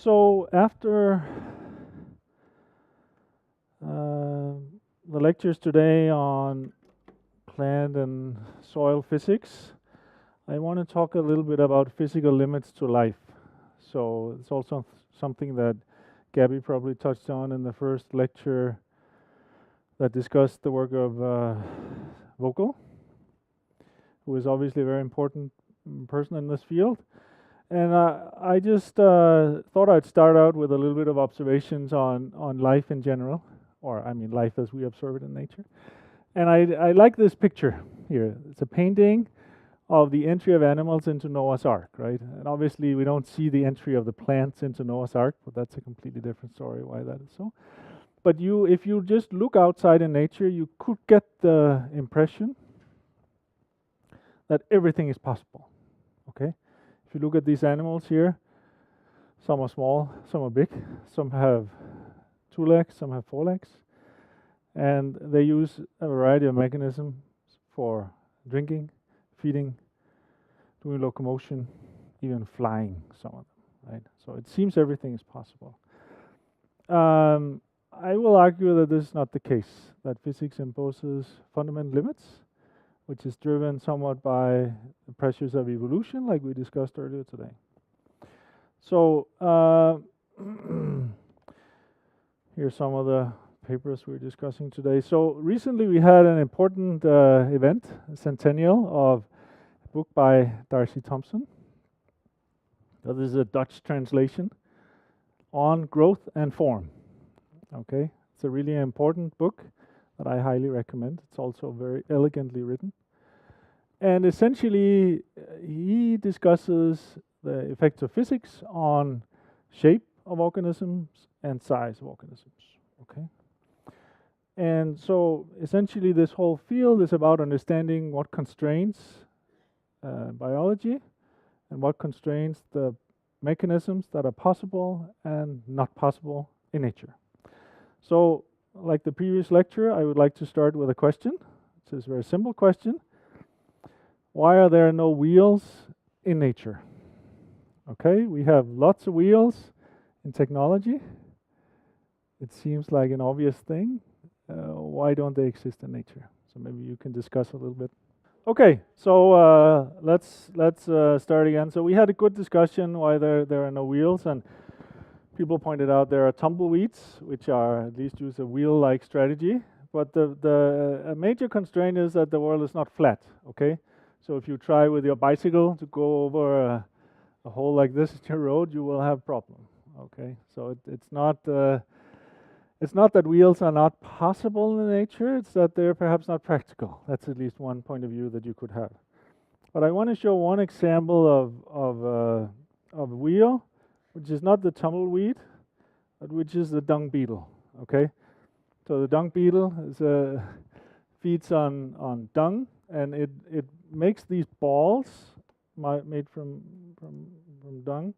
So after uh, the lectures today on plant and soil physics, I want to talk a little bit about physical limits to life. So it's also something that Gabby probably touched on in the first lecture that discussed the work of Vogel, who is obviously a very important person in this field. And I just thought I'd start out with a little bit of observations on life in general, or I mean life as we observe it in nature. And I like this picture here. It's a painting of the entry of animals into Noah's Ark, right? And obviously we don't see the entry of the plants into Noah's Ark, but that's a completely different story why that is so. But if you just look outside in nature, you could get the impression that everything is possible, okay? If you look at these animals here, some are small, some are big, some have 2 legs, some have 4 legs, and they use a variety of mechanisms for drinking, feeding, doing locomotion, even flying, some of them, right? So it seems everything is possible. I will argue that this is not the case, that physics imposes fundamental limits, which is driven somewhat by the pressures of evolution, like we discussed earlier today. So here's some of the papers we're discussing today. So recently we had an important event, a centennial of a book by Darcy Thompson. That is a Dutch translation on growth and form. Okay, it's a really important book that I highly recommend. It's also very elegantly written. And essentially, he discusses the effects of physics on shape of organisms and size of organisms. Okay. And so essentially this whole field is about understanding what constrains biology and what constrains the mechanisms that are possible and not possible in nature. So like the previous lecture, I would like to start with a question. It's a very simple question. Why are there no wheels in nature? Okay, we have lots of wheels in technology. It seems like an obvious thing. Why don't they exist in nature? So maybe you can discuss a little bit. Okay, so let's start again. So we had a good discussion why there are no wheels, and people pointed out there are tumbleweeds, which are at least use a wheel-like strategy. But the major constraint is that the world is not flat. Okay, so if you try with your bicycle to go over a hole like this in your road, you will have problem. Okay, so it's not that wheels are not possible in nature, it's that they're perhaps not practical. That's at least one point of view that you could have. But I want to show one example of a wheel, which is not the tumbleweed, but which is the dung beetle. Okay, so the dung beetle feeds on dung, and it makes these balls made from dung,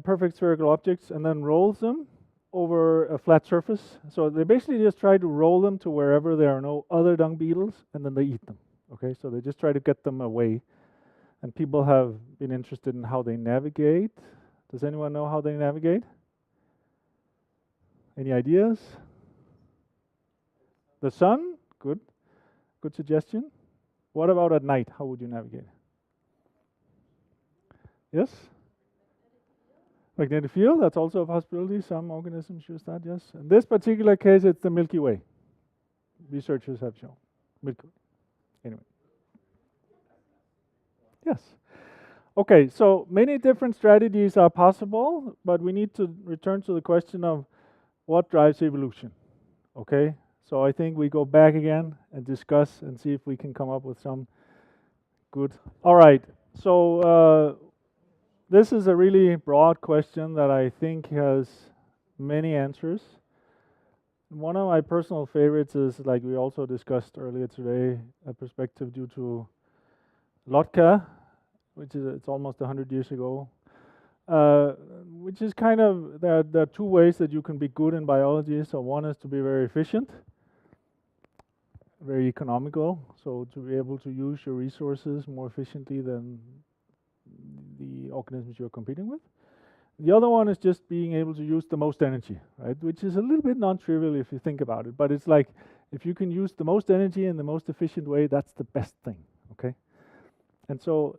perfect spherical objects, and then rolls them over a flat surface. So they basically just try to roll them to wherever there are no other dung beetles, and then they eat them. Okay, so they just try to get them away. And people have been interested in how they navigate. Does anyone know how they navigate? Any ideas? The sun? Good. Good suggestion. What about at night? How would you navigate? Yes? Magnetic field, that's also a possibility. Some organisms use that, yes. In this particular case, it's the Milky Way. Researchers have shown. Milky Way. Anyway. Yes. Okay, so many different strategies are possible, but we need to return to the question of what drives evolution. Okay, so I think we go back again and discuss and see if we can come up with some good. All right, so this is a really broad question that I think has many answers. One of my personal favorites is, like we also discussed earlier today, a perspective due to Lotka, which is it's almost 100 years ago, which is kind of there are two ways that you can be good in biology. So one is to be very efficient, very economical, so to be able to use your resources more efficiently than the organisms you're competing with. The other one is just being able to use the most energy, right? Which is a little bit non-trivial if you think about it, but it's like if you can use the most energy in the most efficient way, that's the best thing, okay? And so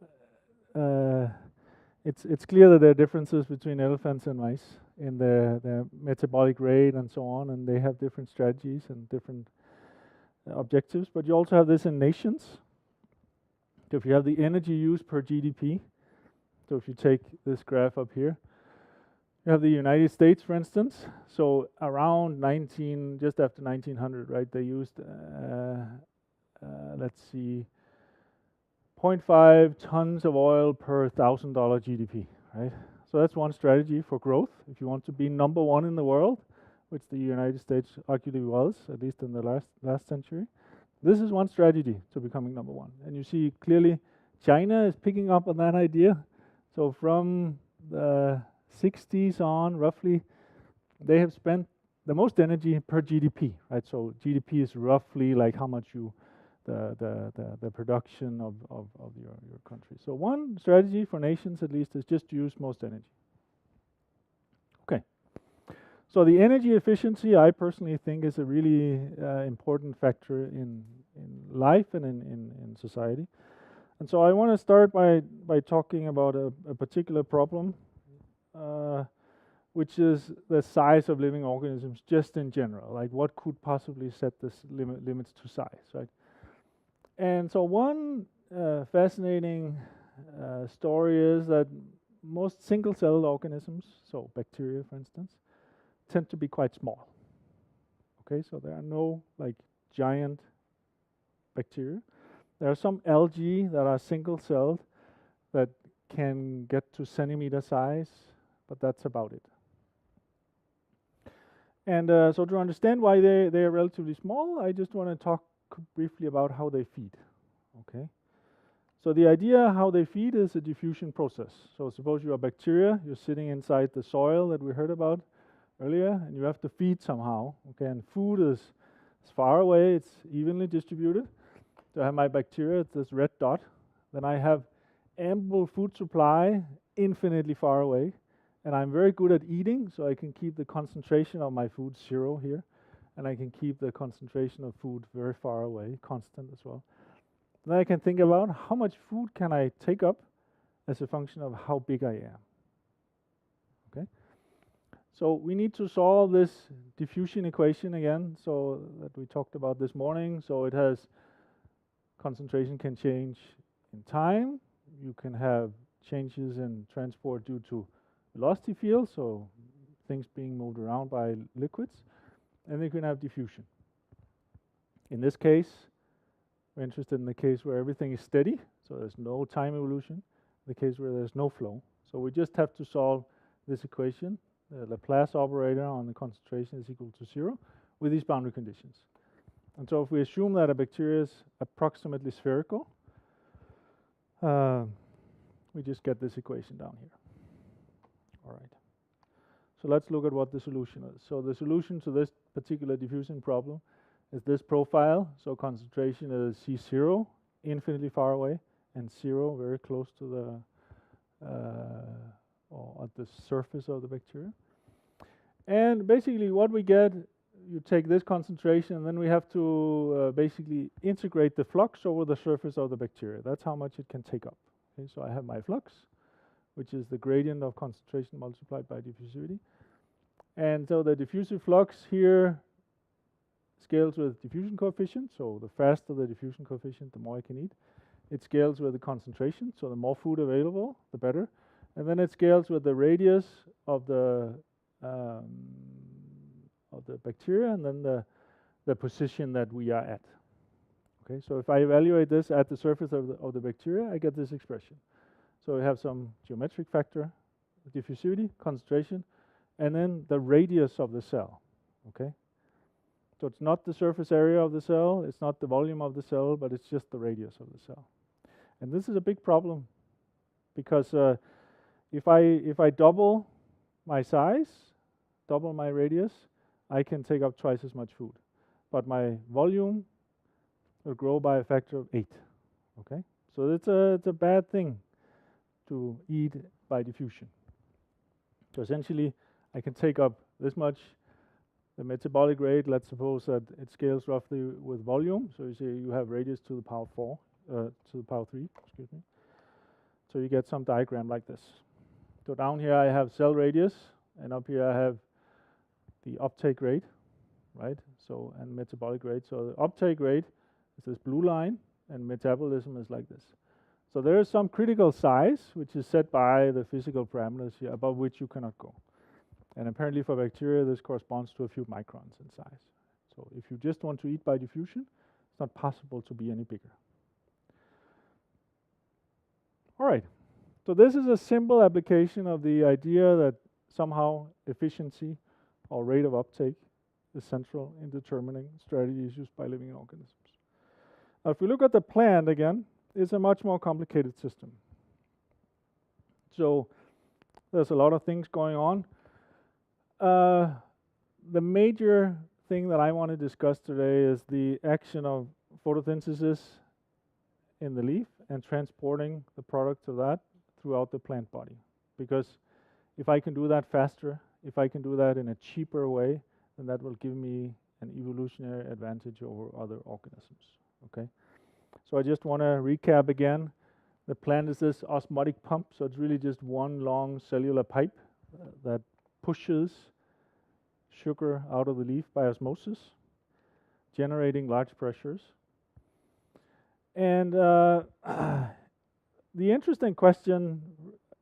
it's clear that there are differences between elephants and mice in their metabolic rate and so on, and they have different strategies and different objectives. But you also have this in nations. So if you have the energy use per GDP, so if you take this graph up here, you have the United States, for instance. So around just after 1900, right? They used, let's see, 0.5 tons of oil per $1,000 GDP, right? So that's one strategy for growth. If you want to be number one in the world, which the United States arguably was, at least in the last century, this is one strategy to becoming number one. And you see clearly China is picking up on that idea. So from the 60s on, roughly, they have spent the most energy per GDP, right? So GDP is roughly like how much the production of your country. So one strategy for nations, at least, is just to use most energy. Okay. So the energy efficiency, I personally think, is a really important factor in life and in society. And so I want to start by talking about a particular problem, which is the size of living organisms just in general. Like what could possibly set this limits to size, right? And so one fascinating story is that most single-celled organisms, so bacteria for instance, tend to be quite small. Okay, so there are no like giant bacteria. There are some algae that are single-celled that can get to centimeter size, but that's about it. And so to understand why they are relatively small, I just want to talk briefly about how they feed. Okay. So the idea how they feed is a diffusion process. So suppose you are bacteria, you're sitting inside the soil that we heard about earlier, and you have to feed somehow. Okay, and food is far away, it's evenly distributed. So I have my bacteria, it's this red dot. Then I have ample food supply, infinitely far away. And I'm very good at eating, so I can keep the concentration of my food 0 here. And I can keep the concentration of food very far away, constant as well. Then I can think about how much food can I take up as a function of how big I am. Okay? So we need to solve this diffusion equation again, so that we talked about this morning. So it has concentration can change in time. You can have changes in transport due to velocity field, so things being moved around by liquids. And you can have diffusion. In this case, we're interested in the case where everything is steady, so there's no time evolution. The case where there's no flow. So we just have to solve this equation. The Laplace operator on the concentration is equal to 0 with these boundary conditions. And so if we assume that a bacteria is approximately spherical, we just get this equation down here. All right. So let's look at what the solution is. So the solution to this particular diffusion problem is this profile. So concentration is C0, infinitely far away, and 0, very close to the or at the surface of the bacteria. And basically what we get, you take this concentration, and then we have to basically integrate the flux over the surface of the bacteria. That's how much it can take up. Okay, so I have my flux, which is the gradient of concentration multiplied by diffusivity. And so the diffusive flux here scales with diffusion coefficient. So the faster the diffusion coefficient, the more I can eat. It scales with the concentration. So the more food available, the better. And then it scales with the radius of the bacteria, and then the position that we are at. Okay, so if I evaluate this at the surface of the bacteria, I get this expression. So we have some geometric factor, diffusivity, concentration, and then the radius of the cell. Okay, so it's not the surface area of the cell, it's not the volume of the cell, but it's just the radius of the cell. And this is a big problem, because if I double my size, double my radius, I can take up twice as much food, but my volume will grow by a factor of 8. Okay, so it's a bad thing to eat by diffusion. So essentially, I can take up this much, the metabolic rate. Let's suppose that it scales roughly with volume. So you say you have radius to the power 4, to the power 3, excuse me. So you get some diagram like this. So down here I have cell radius, and up here I have the uptake rate, right? So, and metabolic rate. So the uptake rate is this blue line, and metabolism is like this. So there is some critical size, which is set by the physical parameters here, above which you cannot go. And apparently for bacteria, this corresponds to a few microns in size. So if you just want to eat by diffusion, it's not possible to be any bigger. All right, so this is a simple application of the idea that somehow efficiency or rate of uptake is central in determining strategies used by living organisms. Now, if we look at the plant again, it's a much more complicated system. So there's a lot of things going on. The major thing that I want to discuss today is the action of photosynthesis in the leaf and transporting the product of that throughout the plant body. Because if I can do that faster, if I can do that in a cheaper way, then that will give me an evolutionary advantage over other organisms. Okay. So I just want to recap again. The plant is this osmotic pump, so it's really just one long cellular pipe that pushes sugar out of the leaf by osmosis, generating large pressures. And the interesting question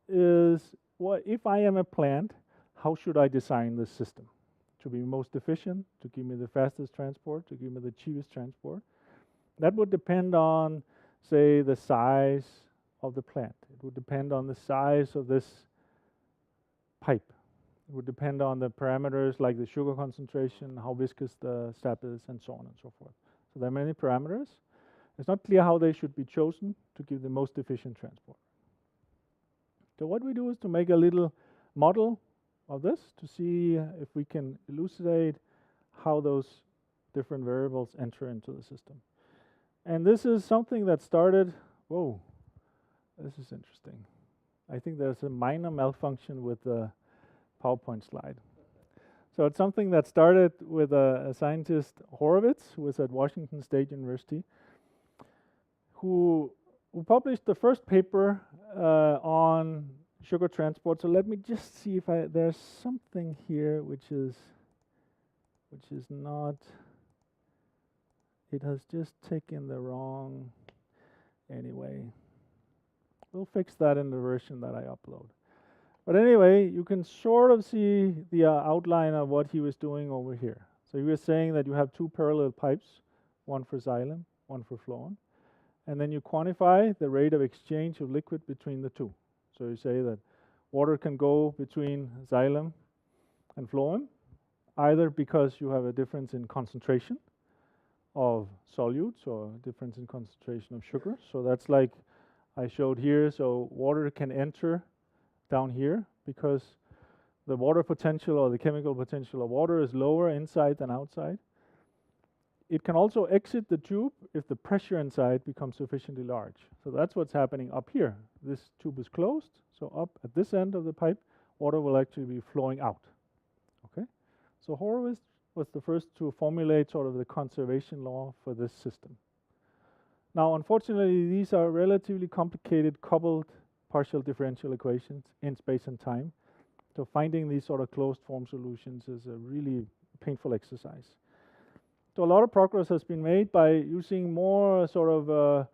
is, what if I am a plant, how should I design this system to be most efficient, to give me the fastest transport, to give me the cheapest transport? That would depend on, say, the size of the plant. It would depend on the size of this pipe. It would depend on the parameters like the sugar concentration, how viscous the sap is, and so on and so forth. So there are many parameters. It's not clear how they should be chosen to give the most efficient transport. So what we do is to make a little model of this to see if we can elucidate how those different variables enter into the system. And this is something that started, whoa, this is interesting. I think there's a minor malfunction with the PowerPoint slide. So it's something that started with a scientist, Horowitz, who was at Washington State University, who published the first paper on sugar transport. So let me just see if there's something here which is not, it has just taken the wrong, anyway. We'll fix that in the version that I upload. But anyway, you can sort of see the outline of what he was doing over here. So he was saying that you have two parallel pipes, one for xylem, one for phloem. And then you quantify the rate of exchange of liquid between the two. So you say that water can go between xylem and phloem, either because you have a difference in concentration of solutes or a difference in concentration of sugar. So that's like I showed here. So water can enter down here because the water potential or the chemical potential of water is lower inside than outside. It can also exit the tube if the pressure inside becomes sufficiently large. So that's what's happening up here. This tube is closed, so up at this end of the pipe, water will actually be flowing out. Okay? So Horowitz was the first to formulate sort of the conservation law for this system. Now, unfortunately, these are relatively complicated coupled partial differential equations in space and time. So finding these sort of closed form solutions is a really painful exercise. So a lot of progress has been made by using more sort of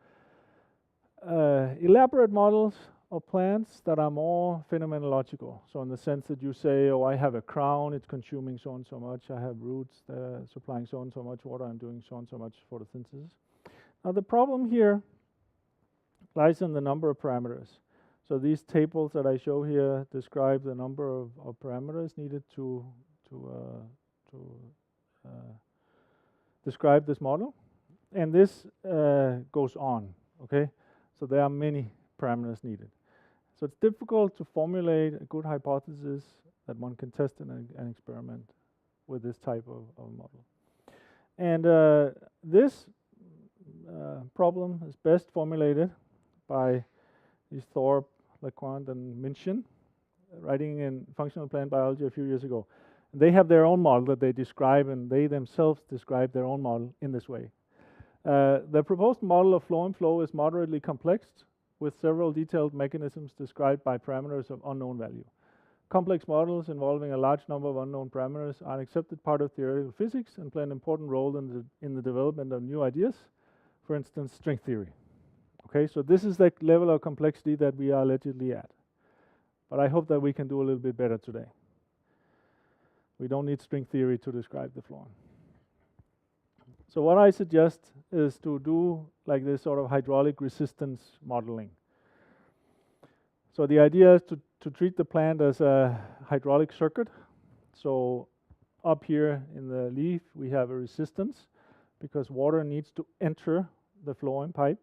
elaborate models of plants that are more phenomenological. So in the sense that you say, oh, I have a crown, it's consuming so and so much. I have roots, they're supplying so and so much water, I'm doing so and so much photosynthesis. Now the problem here lies in the number of parameters. So these tables that I show here describe the number of parameters needed to describe this model, and this goes on, okay? So there are many parameters needed. So it's difficult to formulate a good hypothesis that one can test in an experiment with this type of model. And this problem is best formulated by these Thorpe, Lecointe, and Minchin writing in functional plant biology a few years ago. They have their own model that they describe, and they themselves describe their own model in this way. The proposed model of flow and flow is moderately complex, with several detailed mechanisms described by parameters of unknown value. Complex models involving a large number of unknown parameters are an accepted part of theoretical physics and play an important role in the development of new ideas, for instance, string theory. Okay, so this is the level of complexity that we are allegedly at. But I hope that we can do a little bit better today. We don't need string theory to describe the flow. So what I suggest is to do like this sort of hydraulic resistance modeling. So the idea is to treat the plant as a hydraulic circuit. So up here in the leaf we have a resistance because water needs to enter the flowing pipe.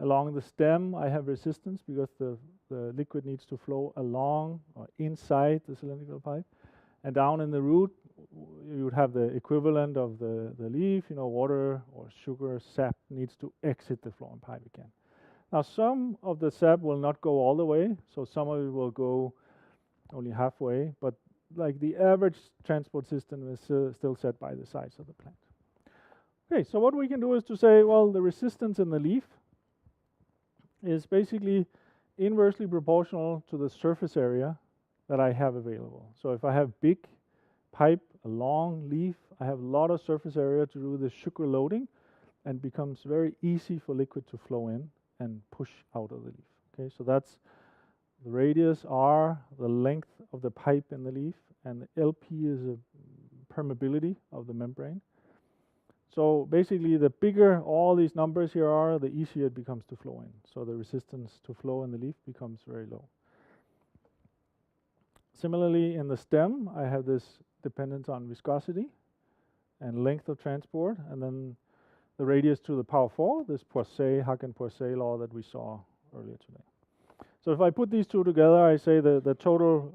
Along the stem I have resistance because the liquid needs to flow along or inside the cylindrical pipe. And down in the root you would have the equivalent of the leaf, water or sugar, sap needs to exit the flowing pipe again. Now some of the sap will not go all the way, so some of it will go only halfway, but like the average transport system is still set by the size of the plant. Okay, so what we can do is to say, well, the resistance in the leaf is basically inversely proportional to the surface area that I have available. So if I have big pipe, a long leaf, I have a lot of surface area to do the sugar loading, and becomes very easy for liquid to flow in and push out of the leaf. Okay, so that's the radius R, the length of the pipe in the leaf, and the LP is a permeability of the membrane. So basically the bigger all these numbers here are, the easier it becomes to flow in. So the resistance to flow in the leaf becomes very low. Similarly in the stem I have this dependence on viscosity and length of transport, and then the radius to the power 4, this Hagen-Poiseuille law that we saw earlier today. So if I put these two together, I say the total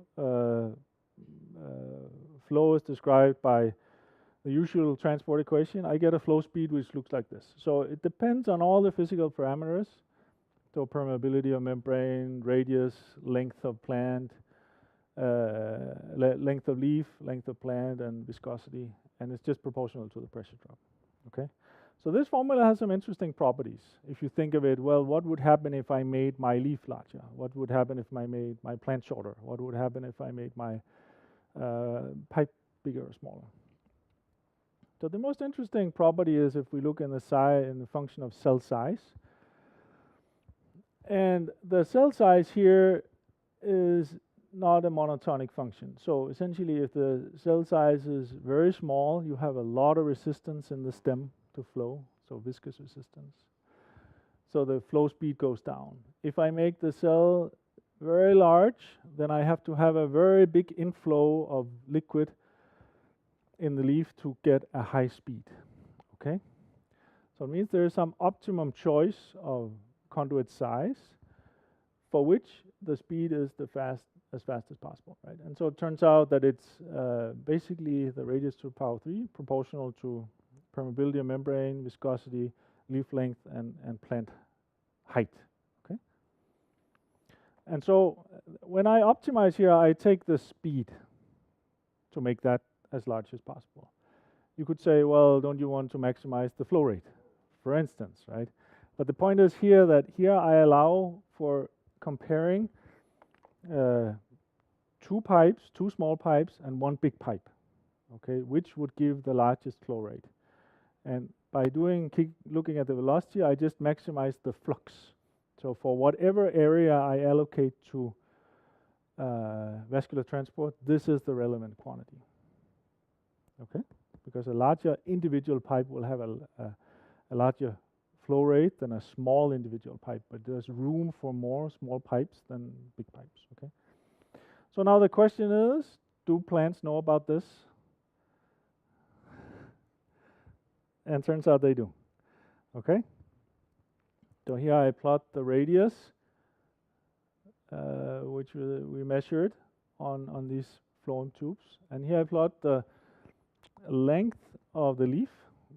flow is described by the usual transport equation. I get a flow speed which looks like this. So it depends on all the physical parameters, so permeability of membrane, radius, length of plant, length of leaf, length of plant, and viscosity, and it's just proportional to the pressure drop. Okay. So this formula has some interesting properties. If you think of it, well, what would happen if I made my leaf larger? What would happen if I made my plant shorter? What would happen if I made my pipe bigger or smaller? So the most interesting property is if we look in the function of cell size. And the cell size here is not a monotonic function. So essentially if the cell size is very small, you have a lot of resistance in the stem to flow, so viscous resistance. So the flow speed goes down. If I make the cell very large, then I have to have a very big inflow of liquid in the leaf to get a high speed. Okay? So it means there is some optimum choice of conduit size for which the speed is as fast as possible, right? And so it turns out that it's basically the radius to the power 3 proportional to permeability of membrane, viscosity, leaf length, and plant height. Okay. And so when I optimize here, I take the speed to make that as large as possible. You could say, well, don't you want to maximize the flow rate, for instance, right? But the point is here that here I allow for comparing two pipes, two small pipes, and one big pipe. Okay, which would give the largest flow rate? And by looking at the velocity, I just maximize the flux. So for whatever area I allocate to vascular transport, this is the relevant quantity. Okay, because a larger individual pipe will have a larger flow rate than a small individual pipe, but there's room for more small pipes than big pipes. Okay. So now the question is, do plants know about this? And turns out they do. Okay. So here I plot the radius, which we measured on these phloem tubes, and here I plot the length of the leaf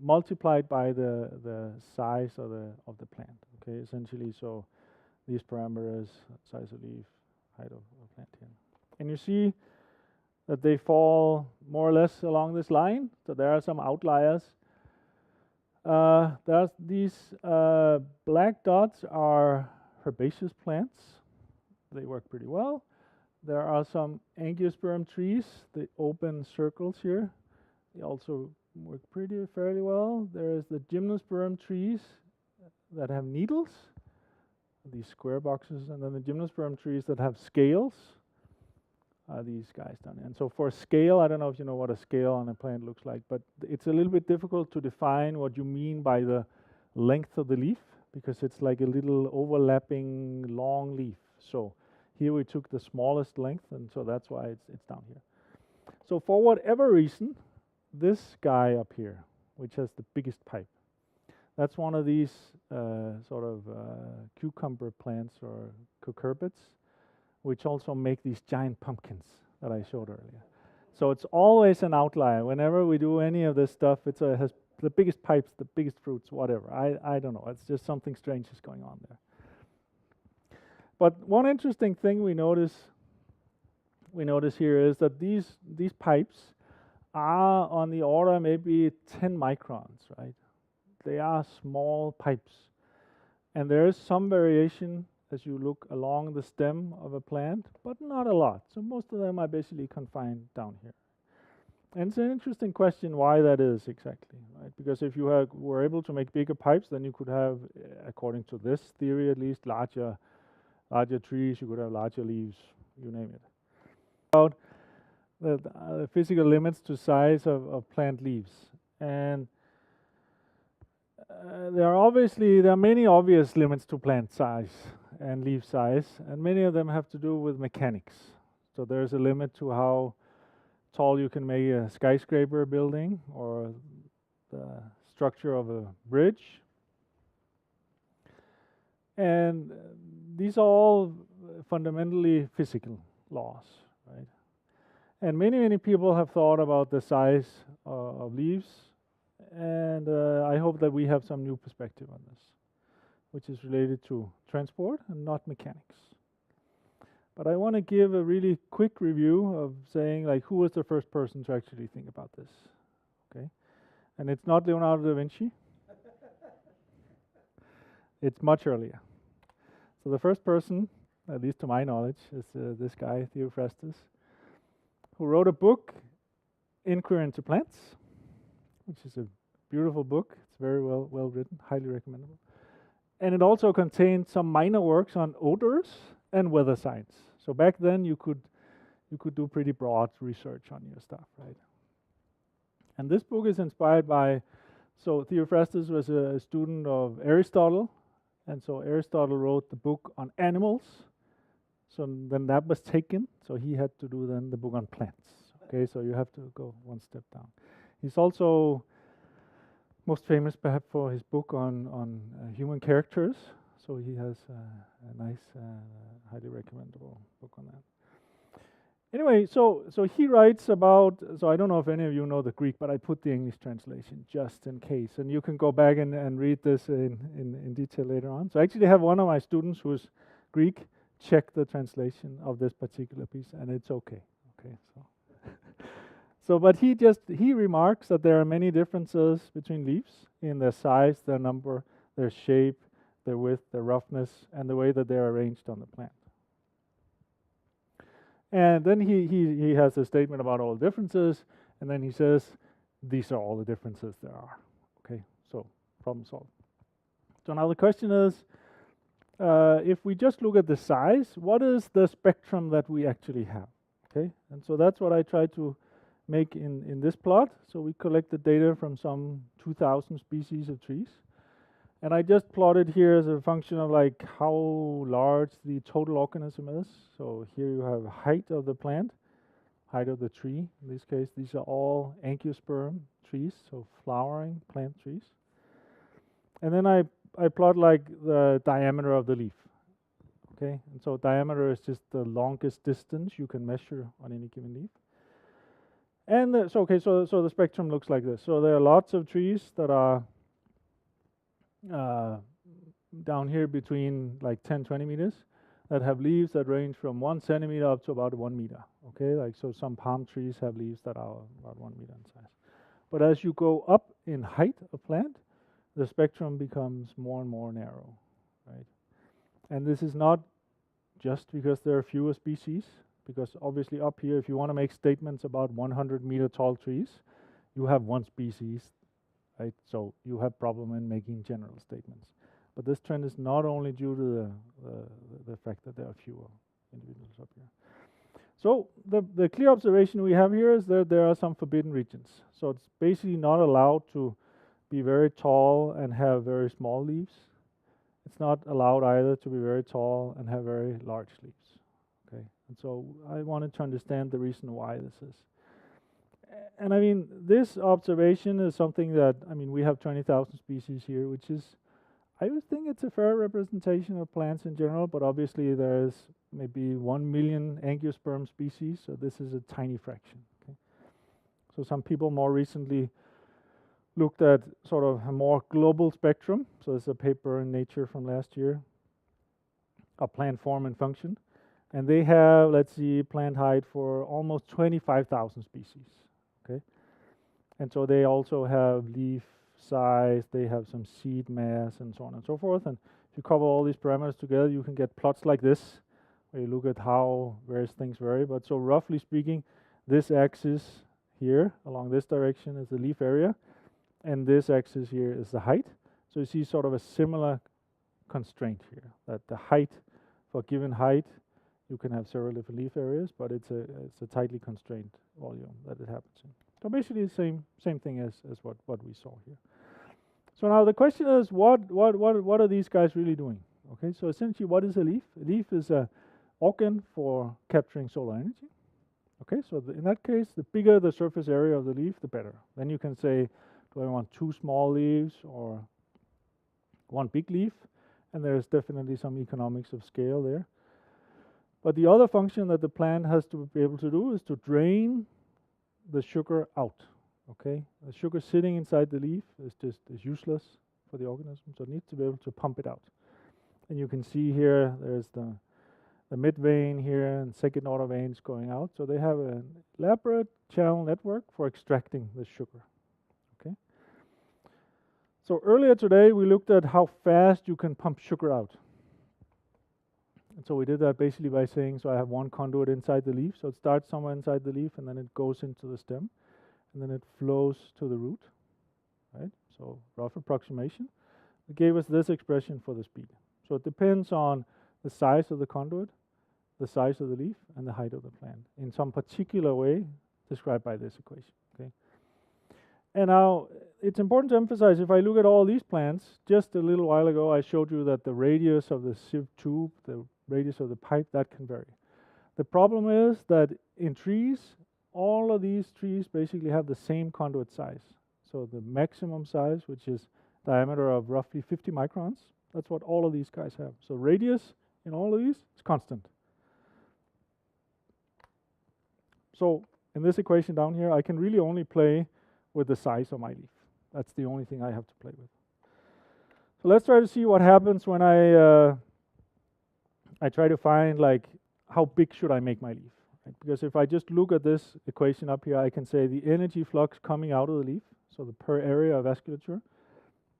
multiplied by the size of the plant. Okay, essentially, so these parameters, size of leaf, height of plant here. And you see that they fall more or less along this line. So there are some outliers. There's these black dots are herbaceous plants. They work pretty well. There are some angiosperm trees, the open circles here. They also work fairly well. There is the gymnosperm trees that have needles, these square boxes, and then the gymnosperm trees that have scales are these guys down here. And so for scale, I don't know if you know what a scale on a plant looks like, but it's a little bit difficult to define what you mean by the length of the leaf, because it's like a little overlapping long leaf. So here we took the smallest length, and so that's why it's down here. So for whatever reason, this guy up here, which has the biggest pipe, that's one of these cucumber plants or cucurbits, which also make these giant pumpkins that I showed earlier. So it's always an outlier. Whenever we do any of this stuff, it has the biggest pipes, the biggest fruits, whatever. I don't know. It's just something strange is going on there. But one interesting thing we notice here is that these pipes are on the order maybe 10 microns, right? They are small pipes. And there is some variation as you look along the stem of a plant, but not a lot. So most of them are basically confined down here. And it's an interesting question why that is exactly, right? Because if you were able to make bigger pipes, then you could have, according to this theory at least, larger trees, you could have larger leaves, you name it. About the physical limits to size of plant leaves. And there are many obvious limits to plant size and leaf size, and many of them have to do with mechanics. So there's a limit to how tall you can make a skyscraper building or the structure of a bridge. And these are all fundamentally physical laws, right? And many people have thought about the size of leaves, and I hope that we have some new perspective on this, which is related to transport and not mechanics. But I want to give a really quick review of saying, like, who was the first person to actually think about this, okay? And it's not Leonardo da Vinci. It's much earlier. So the first person, at least to my knowledge, is this guy, Theophrastus, who wrote a book, Inquiry into Plants, which is a beautiful book. It's very well written, highly recommendable. And it also contained some minor works on odors and weather science. So back then you could do pretty broad research on your stuff, right? And this book is inspired by, so Theophrastus was a student of Aristotle, and so Aristotle wrote the book on animals. So then that was taken, so he had to do then the book on plants. Okay, so you have to go one step down. He's also most famous perhaps for his book on human characters. So he has a nice, highly recommendable book on that. Anyway, so he writes about, so I don't know if any of you know the Greek, but I put the English translation just in case. And you can go back and read this in detail later on. So I actually have one of my students who's Greek check the translation of this particular piece, and it's okay. Okay, so but he remarks that there are many differences between leaves in their size, their number, their shape, their width, their roughness, and the way that they're arranged on the plant. And then he has a statement about all the differences, and then he says, these are all the differences there are. Okay, so problem solved. So now the question is, if we just look at the size, what is the spectrum that we actually have? Okay, and so that's what I tried to make in this plot. So we collected data from some 2,000 species of trees. And I just plotted here as a function of like how large the total organism is. So here you have height of the plant, height of the tree. In this case, these are all angiosperm trees, so flowering plant trees. And then I plot like the diameter of the leaf. Okay, and so diameter is just the longest distance you can measure on any given leaf. And so the spectrum looks like this. So there are lots of trees that are down here between like 10, 20 meters. that have leaves that range from 1 centimeter up to about 1 meter. Okay, like so some palm trees have leaves that are about 1 meter in size. But as you go up in height of plant, the spectrum becomes more and more narrow, right? And this is not just because there are fewer species, because obviously up here, if you want to make statements about 100-meter tall trees, you have one species, right? So you have problem in making general statements. But this trend is not only due to the fact that there are fewer individuals up here. So the clear observation we have here is that there are some forbidden regions. So it's basically not allowed to be very tall and have very small leaves. It's not allowed either to be very tall and have very large leaves. Okay, and so I wanted to understand the reason why this is. And I mean, this observation is something that, I mean, we have 20,000 species here, which is, I would think it's a fair representation of plants in general, but obviously there is maybe 1 million angiosperm species, so this is a tiny fraction. Okay? So some people more recently looked at sort of a more global spectrum. So there's a paper in Nature from last year, of plant form and function. And they have, let's see, plant height for almost 25,000 species. Okay, and so they also have leaf size, they have some seed mass, and so on and so forth. And if you cover all these parameters together, you can get plots like this, where you look at how various things vary. But so roughly speaking, this axis here along this direction is the leaf area, and this axis here is the height. So you see sort of a similar constraint here, that the height, for a given height, you can have several different leaf areas, but it's a tightly constrained volume that it happens in. So basically the same thing as what we saw here. So now the question is, what are these guys really doing? Okay, so essentially, what is a leaf? A leaf is an organ for capturing solar energy. Okay, so in that case, the bigger the surface area of the leaf, the better. Then you can say, do I want 2 small leaves or 1 big leaf? And there's definitely some economics of scale there. But the other function that the plant has to be able to do is to drain the sugar out. Okay, the sugar sitting inside the leaf is useless for the organism, so it needs to be able to pump it out. And you can see here, there's the mid vein here and second order veins going out. So they have an elaborate channel network for extracting the sugar. Okay. So earlier today we looked at how fast you can pump sugar out. And so we did that basically by saying, so I have one conduit inside the leaf, so it starts somewhere inside the leaf and then it goes into the stem and then it flows to the root, right? So rough approximation. It gave us this expression for the speed. So it depends on the size of the conduit, the size of the leaf, and the height of the plant in some particular way described by this equation, okay? And now it's important to emphasize, if I look at all these plants, just a little while ago I showed you that the radius of the sieve tube, the radius of the pipe, that can vary. The problem is that in trees, all of these trees basically have the same conduit size. So the maximum size, which is diameter of roughly 50 microns, that's what all of these guys have. So radius in all of these is constant. So in this equation down here, I can really only play with the size of my leaf. That's the only thing I have to play with. So let's try to see what happens when I try to find, like, how big should I make my leaf? Right? Because if I just look at this equation up here, I can say the energy flux coming out of the leaf, so the per area of vasculature,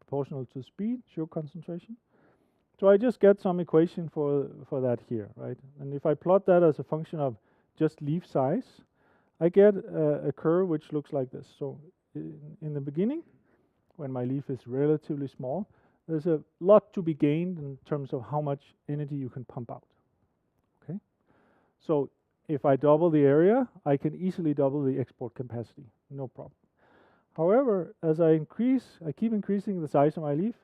proportional to speed, sugar concentration. So I just get some equation for that here, right? And if I plot that as a function of just leaf size, I get a curve which looks like this. So in the beginning, when my leaf is relatively small, there's a lot to be gained in terms of how much energy you can pump out. Okay, so if I double the area, I can easily double the export capacity, no problem. However, as I keep increasing the size of my leaf,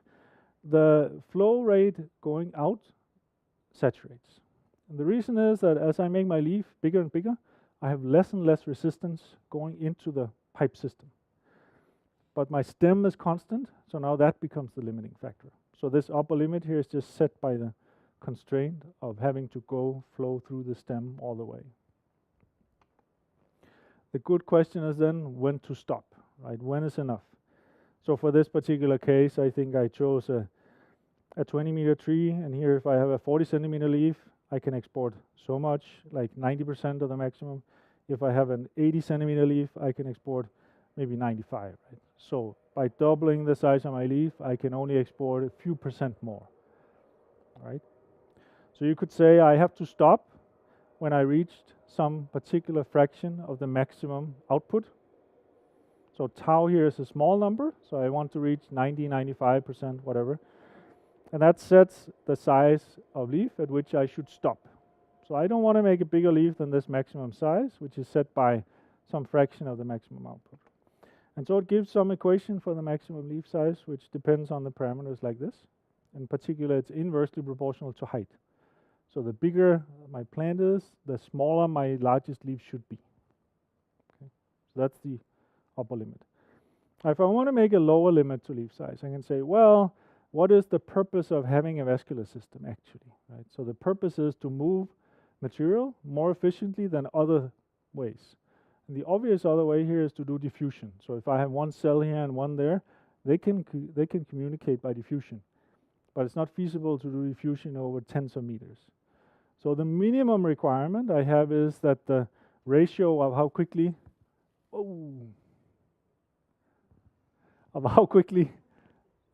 the flow rate going out saturates. And the reason is that as I make my leaf bigger and bigger, I have less and less resistance going into the pipe system. But my stem is constant, so now that becomes the limiting factor. So this upper limit here is just set by the constraint of having to flow through the stem all the way. The good question is then when to stop, right? When is enough? So for this particular case, I think I chose a a 20-meter tree, and here if I have a 40-centimeter leaf, I can export so much, like 90% of the maximum. If I have an 80-centimeter leaf, I can export maybe 95, right? So by doubling the size of my leaf, I can only export a few percent more, right? So you could say I have to stop when I reached some particular fraction of the maximum output. So tau here is a small number, so I want to reach 90, 95%, whatever. And that sets the size of leaf at which I should stop. So I don't want to make a bigger leaf than this maximum size, which is set by some fraction of the maximum output. And so it gives some equation for the maximum leaf size, which depends on the parameters like this. In particular, it's inversely proportional to height. So the bigger my plant is, the smaller my largest leaf should be. Okay. So that's the upper limit. If I want to make a lower limit to leaf size, I can say, well, what is the purpose of having a vascular system actually, right? So the purpose is to move material more efficiently than other ways. And the obvious other way here is to do diffusion. So if I have one cell here and one there, they can communicate by diffusion. But it's not feasible to do diffusion over tens of meters. So the minimum requirement I have is that the ratio of how quickly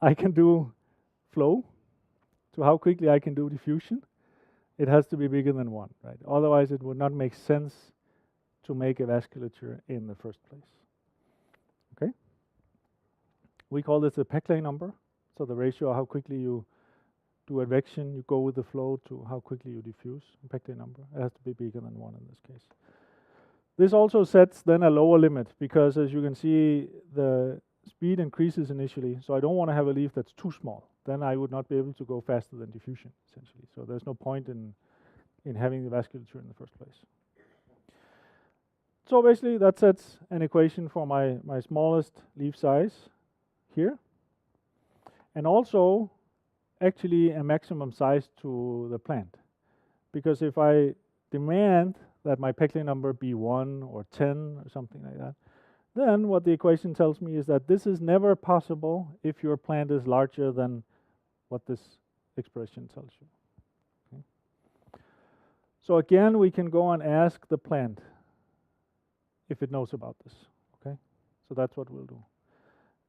I can do flow to how quickly I can do diffusion, it has to be bigger than 1, right? Otherwise, it would not make sense to make a vasculature in the first place. Okay? We call this the Peclet number. So the ratio of how quickly you do advection, you go with the flow, to how quickly you diffuse. Peclet number. It has to be bigger than 1 in this case. This also sets then a lower limit, because as you can see, the speed increases initially. So I don't want to have a leaf that's too small. Then I would not be able to go faster than diffusion, essentially. So there's no point in having the vasculature in the first place. So basically, that sets an equation for my smallest leaf size here. And also, actually, a maximum size to the plant. Because if I demand that my Peclet number be 1 or 10 or something like that, then what the equation tells me is that this is never possible if your plant is larger than what this expression tells you. Okay. So again, we can go and ask the plant if it knows about this. Okay, so that's what we'll do.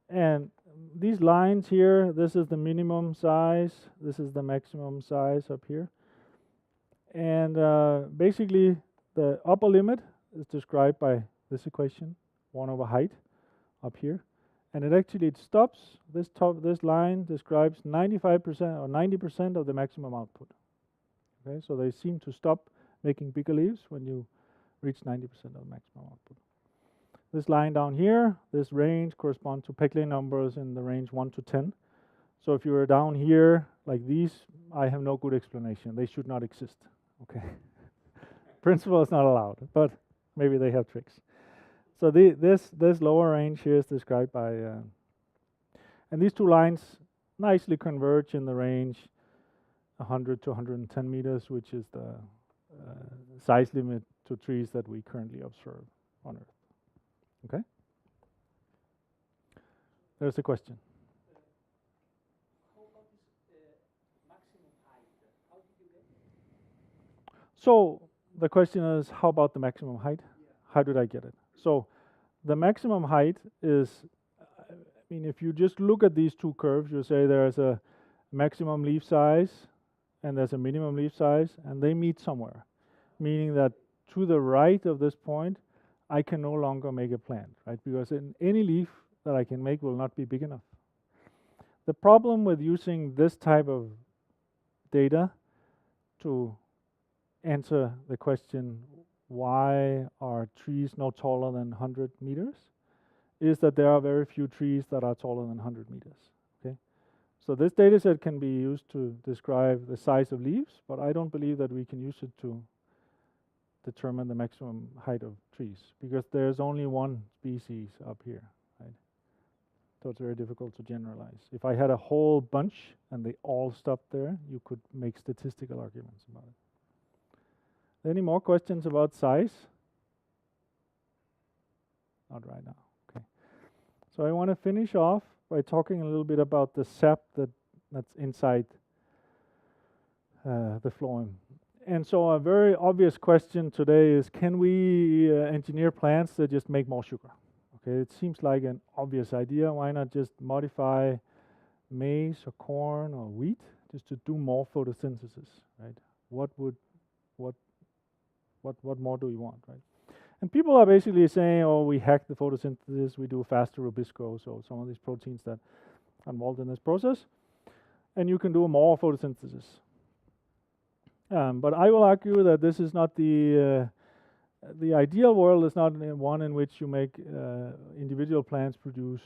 And these lines here, this is the minimum size, this is the maximum size up here. And basically, the upper limit is described by this equation, 1 over height up here. And it stops, this line describes 95% or 90% of the maximum output. Okay, so they seem to stop making bigger leaves when you reach 90% of the maximum output. This line down here, this range corresponds to Peclet numbers in the range 1 to 10. So if you are down here like these, I have no good explanation. They should not exist. Okay. Principle is not allowed, but maybe they have tricks. So this lower range here is described by, and these two lines nicely converge in the range 100 to 110 meters, which is the size limit to trees that we currently observe on Earth. Okay? There's a question. How about this maximum height? How did you get it? So the question is, how about the maximum height? Yeah. How did I get it? So the maximum height is, I mean, if you just look at these two curves, you say there's a maximum leaf size and there's a minimum leaf size, and they meet somewhere, meaning that to the right of this point, I can no longer make a plant, right? Because any leaf that I can make will not be big enough. The problem with using this type of data to answer the question, why are trees no taller than 100 meters, is that there are very few trees that are taller than 100 meters. Okay, so this data set can be used to describe the size of leaves, but I don't believe that we can use it to determine the maximum height of trees, because there's only one species up here, right? So it's very difficult to generalize. If I had a whole bunch and they all stopped there, you could make statistical arguments about it. Any more questions about size? Not right now. Okay. So I want to finish off by talking a little bit about the sap that's inside the phloem. And so a very obvious question today is, can we engineer plants that just make more sugar? Okay, it seems like an obvious idea. Why not just modify maize or corn or wheat just to do more photosynthesis, right? What more do we want, right? And people are basically saying, oh, we hack the photosynthesis, we do faster Rubisco, so some of these proteins that are involved in this process, and you can do more photosynthesis. But I will argue that this is not the ideal world is not one in which you make individual plants produce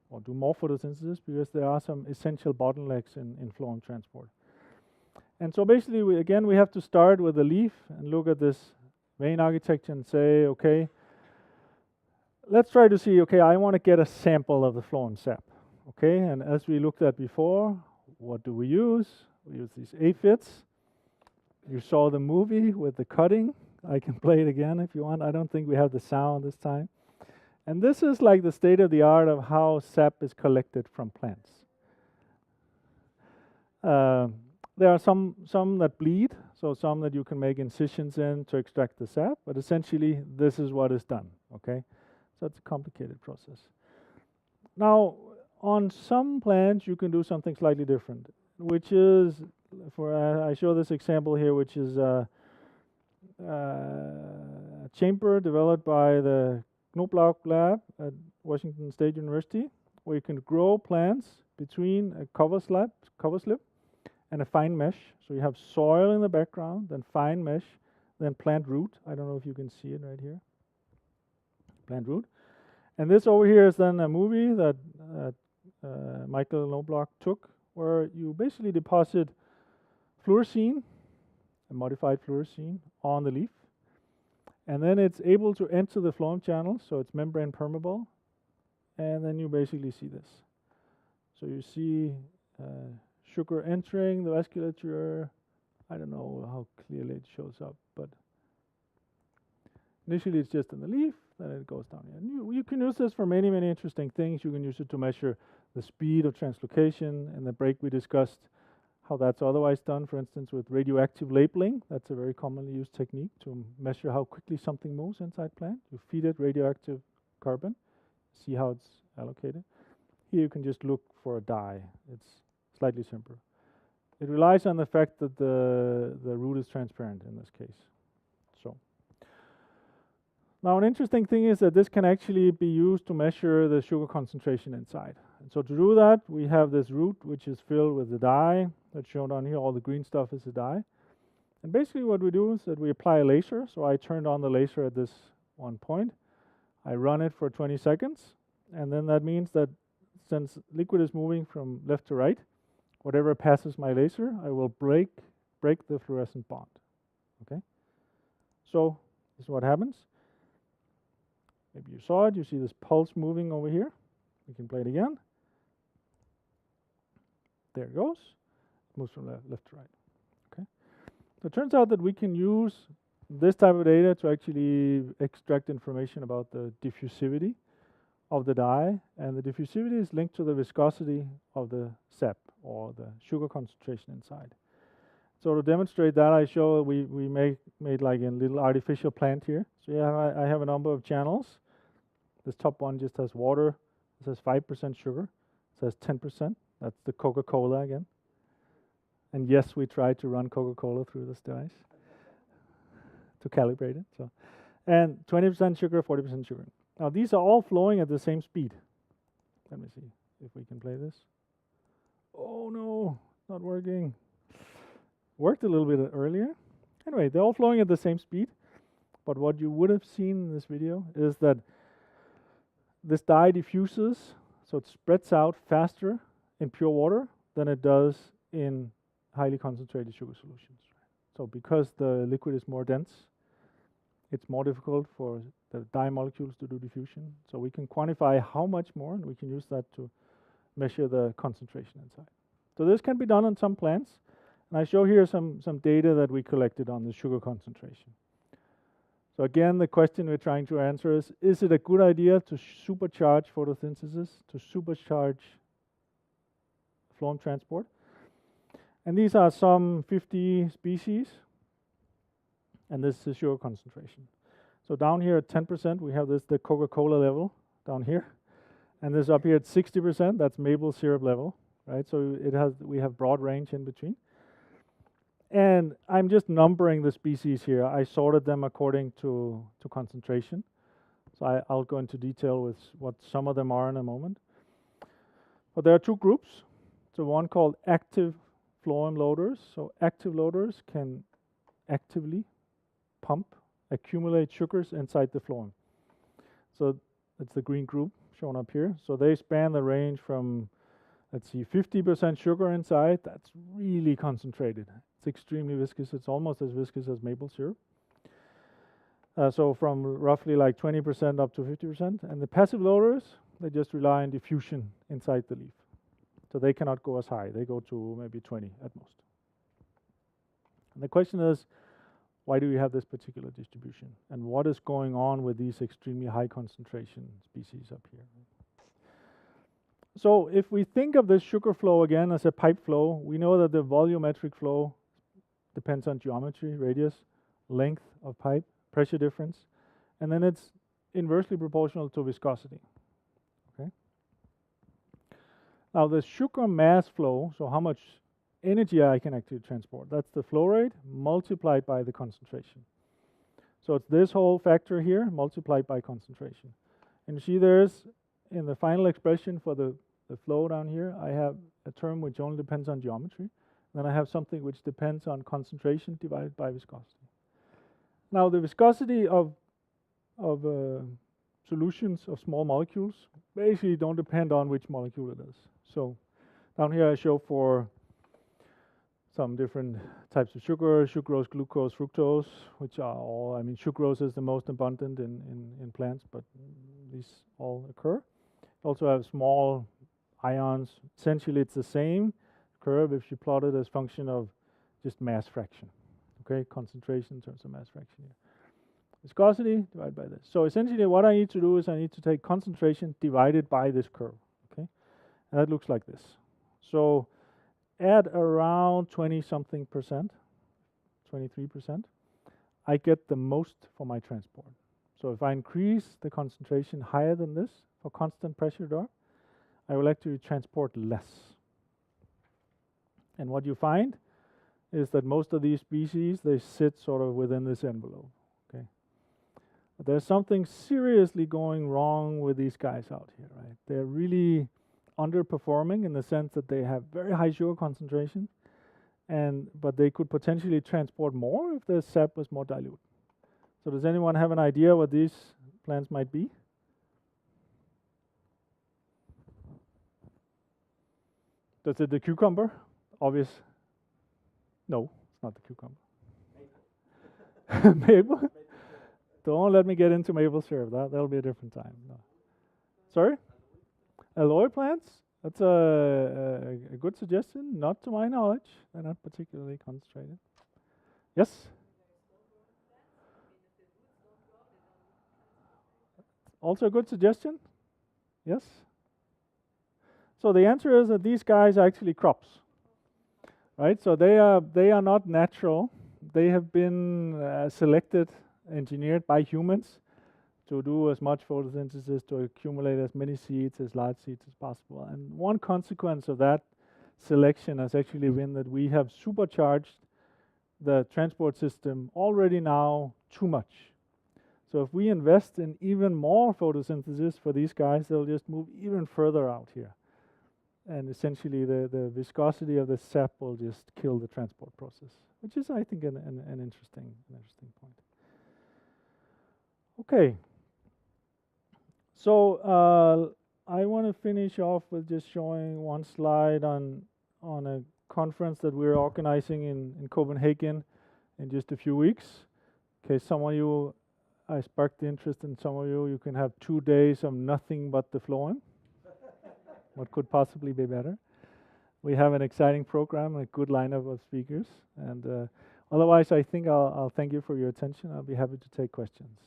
or do more photosynthesis, because there are some essential bottlenecks in phloem transport. And so basically, we have to start with the leaf and look at this vein architecture and say, okay, let's try to see, okay, I want to get a sample of the phloem sap. Okay, and as we looked at before, what do we use? We use these aphids. You saw the movie with the cutting. I can play it again if you want. I don't think we have the sound this time. And this is like the state of the art of how sap is collected from plants. There are some that bleed, so some that you can make incisions in to extract the sap, but essentially this is what is done, okay? So it's a complicated process. Now, on some plants you can do something slightly different, which is, I show this example here, which is a chamber developed by the Knoblauch lab at Washington State University, where you can grow plants between a cover slip and a fine mesh. So you have soil in the background, then fine mesh, then plant root. I don't know if you can see it right here. Plant root. And this over here is then a movie that Michael Knoblauch took, where you basically deposit fluorescein, a modified fluorescein, on the leaf. And then it's able to enter the phloem channel, so it's membrane permeable. And then you basically see this. So you see sugar entering the vasculature. I don't know how clearly it shows up, but initially it's just in the leaf, then it goes down here. And you can use this for many, many interesting things. You can use it to measure the speed of translocation. In the break we discussed how that's otherwise done, for instance, with radioactive labeling. That's a very commonly used technique to measure how quickly something moves inside plant. You feed it radioactive carbon, see how it's allocated. Here you can just look for a dye. It's slightly simpler. It relies on the fact that the root is transparent in this case. So now an interesting thing is that this can actually be used to measure the sugar concentration inside. And so to do that, we have this root which is filled with the dye that's shown on here. All the green stuff is the dye. And basically what we do is that we apply a laser. So I turned on the laser at this one point. I run it for 20 seconds. And then that means that since liquid is moving from left to right, whatever passes my laser, I will break the fluorescent bond. Okay? So this is what happens. Maybe you saw it. You see this pulse moving over here. We can play it again. There it goes. It moves from left to right. Okay. So it turns out that we can use this type of data to actually extract information about the diffusivity of the dye, and the diffusivity is linked to the viscosity of the sap or the sugar concentration inside. So to demonstrate that, I show we made like a little artificial plant here. So yeah, I have a number of channels. This top one just has water. It says 5% sugar. It says 10%. That's the Coca-Cola again. And yes, we tried to run Coca-Cola through this device to calibrate it. So, and 20% sugar, 40% sugar. Now these are all flowing at the same speed. Let me see if we can play this. Oh no, not working. Worked a little bit earlier. Anyway, they're all flowing at the same speed. But what you would have seen in this video is that this dye diffuses, so it spreads out faster in pure water than it does in highly concentrated sugar solutions. So because the liquid is more dense, it's more difficult for the dye molecules to do diffusion. So we can quantify how much more, and we can use that to measure the concentration inside. So this can be done on some plants. And I show here some data that we collected on the sugar concentration. So again, the question we're trying to answer is it a good idea to supercharge photosynthesis, to supercharge phloem transport? And these are some 50 species, and this is the sugar concentration. So down here at 10%, we have the Coca-Cola level down here, and this up here at 60%, that's maple syrup level, right? So we have broad range in between. And I'm just numbering the species here. I sorted them according to concentration. So I'll go into detail with what some of them are in a moment. But there are two groups. So one called active phloem loaders. So active loaders can actively accumulate sugars inside the phloem. So it's the green group shown up here. So they span the range from, let's see, 50% sugar inside. That's really concentrated. It's extremely viscous. It's almost as viscous as maple syrup. So from roughly like 20% up to 50%. And the passive loaders, they just rely on diffusion inside the leaf. So they cannot go as high. They go to maybe 20 at most. And the question is, why do we have this particular distribution? And what is going on with these extremely high concentration species up here? So if we think of this sugar flow again as a pipe flow, we know that the volumetric flow depends on geometry, radius, length of pipe, pressure difference, and then it's inversely proportional to viscosity. Okay. Now the sugar mass flow, so how much energy I can actually transport, that's the flow rate multiplied by the concentration. So it's this whole factor here multiplied by concentration. And you see there's, in the final expression for the flow down here, I have a term which only depends on geometry. Then I have something which depends on concentration divided by viscosity. Now the viscosity of solutions of small molecules basically don't depend on which molecule it is. So down here I show for some different types of sugar, sucrose, glucose, fructose, which are all, I mean, sucrose is the most abundant in plants, but these all occur. Also have small ions. Essentially it's the same curve if you plot it as function of just mass fraction. Okay, concentration in terms of mass fraction here. Viscosity divided by this. So essentially what I need to do is I need to take concentration divided by this curve. Okay, and that looks like this. So at around 20-something%, 23%, I get the most for my transport. So if I increase the concentration higher than this for constant pressure drop, I will actually transport less. And what you find is that most of these species, they sit sort of within this envelope. Okay, but there's something seriously going wrong with these guys out here, right? They're really underperforming in the sense that they have very high sugar concentration, but they could potentially transport more if the sap was more dilute. So does anyone have an idea what these plants might be? Is it the cucumber? Obvious. No, it's not the cucumber. Maple? Don't let me get into maple syrup. That'll be a different time. No. Sorry? Aloe plants? That's a good suggestion. Not to my knowledge. They're not particularly concentrated. Yes? Also a good suggestion? Yes? So the answer is that these guys are actually crops. Right? So they are not natural. They have been selected, engineered by humans to do as much photosynthesis, to accumulate as many seeds, as large seeds as possible. And one consequence of that selection has actually been that we have supercharged the transport system already now too much. So if we invest in even more photosynthesis for these guys, they'll just move even further out here. And essentially the viscosity of the sap will just kill the transport process, which is, I think, an interesting point. Okay. So I want to finish off with just showing one slide on a conference that we're organizing in Copenhagen in just a few weeks. Okay, some of you, I sparked the interest in some of you. You can have 2 days of nothing but the phloem. What could possibly be better? We have an exciting program, a good lineup of speakers, and otherwise I think I'll thank you for your attention. I'll be happy to take questions.